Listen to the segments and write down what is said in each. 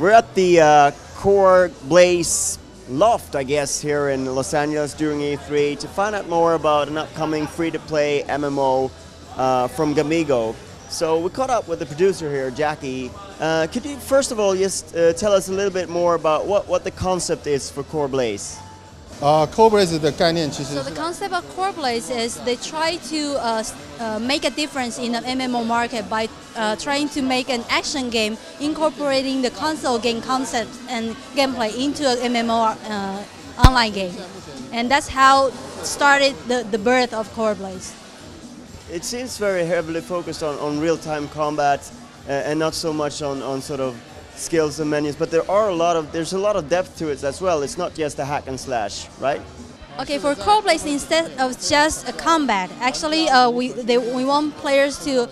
We're at the Core Blaze Loft, I guess, here in Los Angeles during E3 to find out more about an upcoming free-to-play MMO from Gamigo. So we caught up with the producer here, Jacky. Could you first of all just tell us a little bit more about what the concept is for Core Blaze? Core Blaze 的概念其实 So the concept of Core Blaze is they try to make a difference in the MMO market by trying to make an action game incorporating the console game concept and gameplay into an MMO online game. And that's how started the birth of Core Blaze. It seems very heavily focused on real-time combat and not so much on sort of skills and menus, but there's a lot of depth to it as well. It's not just a hack and slash, right? Okay, for Core Blaze, instead of just a combat, actually we want players to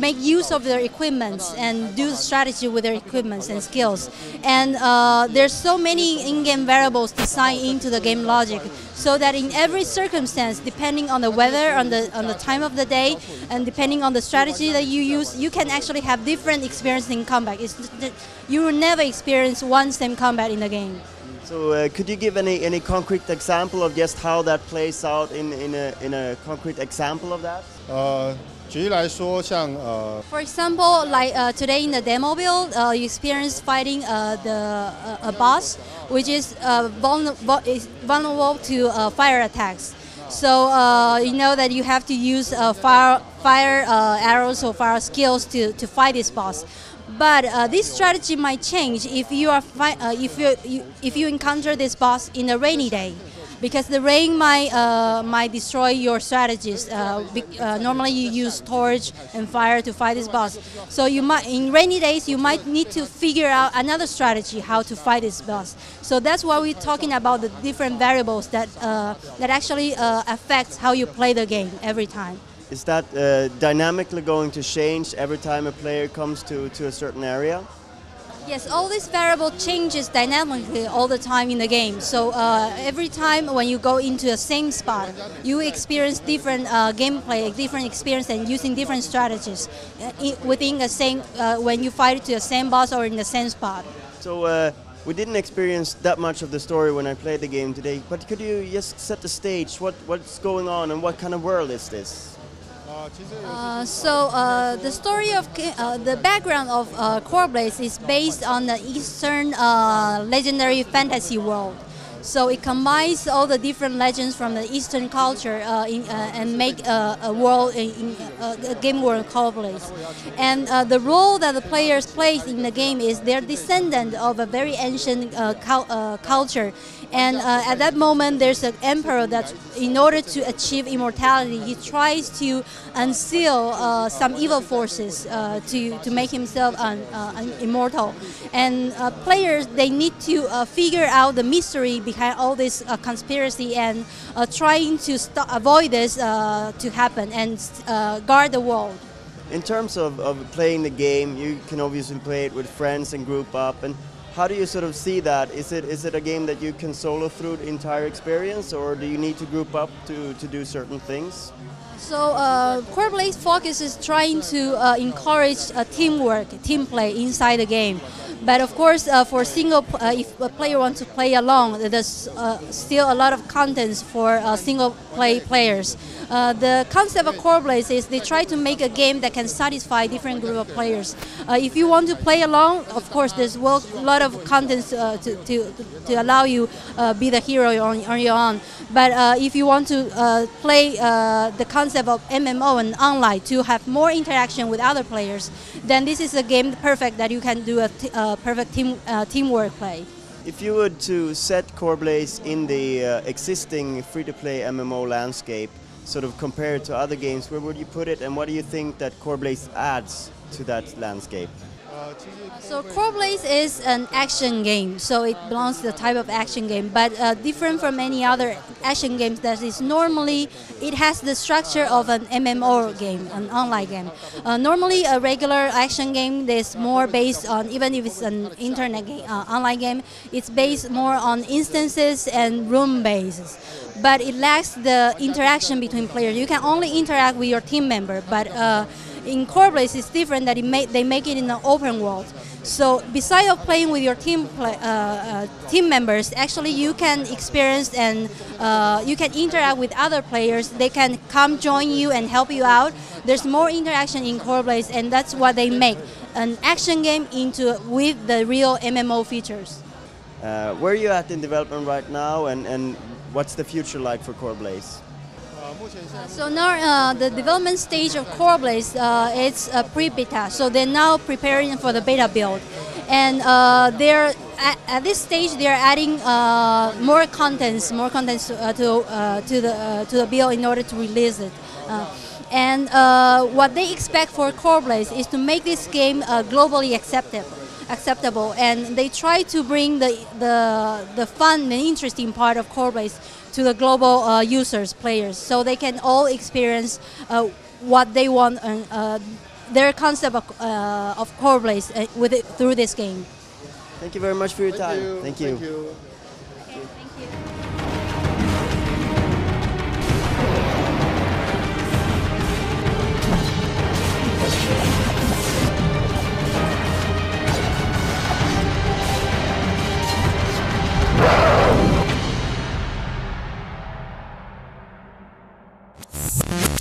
make use of their equipments and do strategy with their equipments and skills. And there's so many in-game variables designed into the game logic, so that in every circumstance, depending on the weather, on the time of the day, and depending on the strategy that you use, you can actually have different experience in combat. You will never experience one same combat in the game. So could you give any concrete example of just how that plays out in a concrete example of that? 举例来说，像 For example, like today in the demo build, you experience fighting a boss, which is vulnerable to fire attacks. So you know that you have to use fire arrows or fire skills to fight this boss. But this strategy might change if you encounter this boss in a rainy day, because the rain might destroy your strategies. Normally you use torch and fire to fight this boss. So in rainy days you might need to figure out another strategy how to fight this boss. So that's why we're talking about the different variables that actually affects how you play the game every time. Is that dynamically going to change every time a player comes to a certain area? Yes, all this variable changes dynamically all the time in the game. So every time when you go into the same spot, you experience different gameplay, different experience, and using different strategies within the same when you fight to the same boss or in the same spot. So we didn't experience that much of the story when I played the game today, but could you just set the stage? What's going on and what kind of world is this? The story of the background of Core Blaze is based on the Eastern legendary fantasy world. So it combines all the different legends from the Eastern culture and make a world, a game world Core Blaze. And the role that the players play in the game is they're descendant of a very ancient culture. And at that moment, there's an emperor that, in order to achieve immortality, he tries to unseal some evil forces to make himself immortal. And players, they need to figure out the mystery behind all this conspiracy and trying to avoid this to happen and guard the world. In terms of playing the game, you can obviously play it with friends and group up. And how do you sort of see that? Is it a game that you can solo through the entire experience, or do you need to group up to do certain things? So Core Blaze focuses trying to encourage teamwork, team play inside the game. But of course, for if a player wants to play alone, there's still a lot of contents for single play players. The concept of Core Blaze is they try to make a game that can satisfy different group of players. If you want to play alone, of course, there's a lot of contents to allow you be the hero on your own. But if you want to play the concept of MMO and online to have more interaction with other players, then this is a game perfect that you can do a perfect teamwork play. If you were to set Core Blaze in the existing free-to-play MMO landscape, sort of compared to other games, where would you put it, and what do you think that Core Blaze adds to that landscape? So Core Blaze is an action game, so it belongs to the type of action game, but different from any other action games that is normally, it has the structure of an MMO game, an online game. Normally a regular action game is more based on, even if it's an internet game, online game, it's based more on instances and room bases. But it lacks the interaction between players. You can only interact with your team member, but in Core Blaze it's different that they make it in an open world. So besides of playing with your team members, actually you can experience and you can interact with other players. They can come join you and help you out. There's more interaction in Core Blaze, and that's what they make an action game into with the real MMO features. Where are you at in development right now, and what's the future like for Core Blaze? So now the development stage of Core Blaze, it's pre-beta. So they're now preparing for the beta build, and they're at this stage they're adding more contents to the build in order to release it. And what they expect for Core Blaze is to make this game globally acceptable, and they try to bring the fun and interesting part of Core Blaze to the global users, players, so they can all experience what they want, their concept of Core Blaze through this game. Thank you very much for your time. Thank you. Thank you. Okay, thank you. You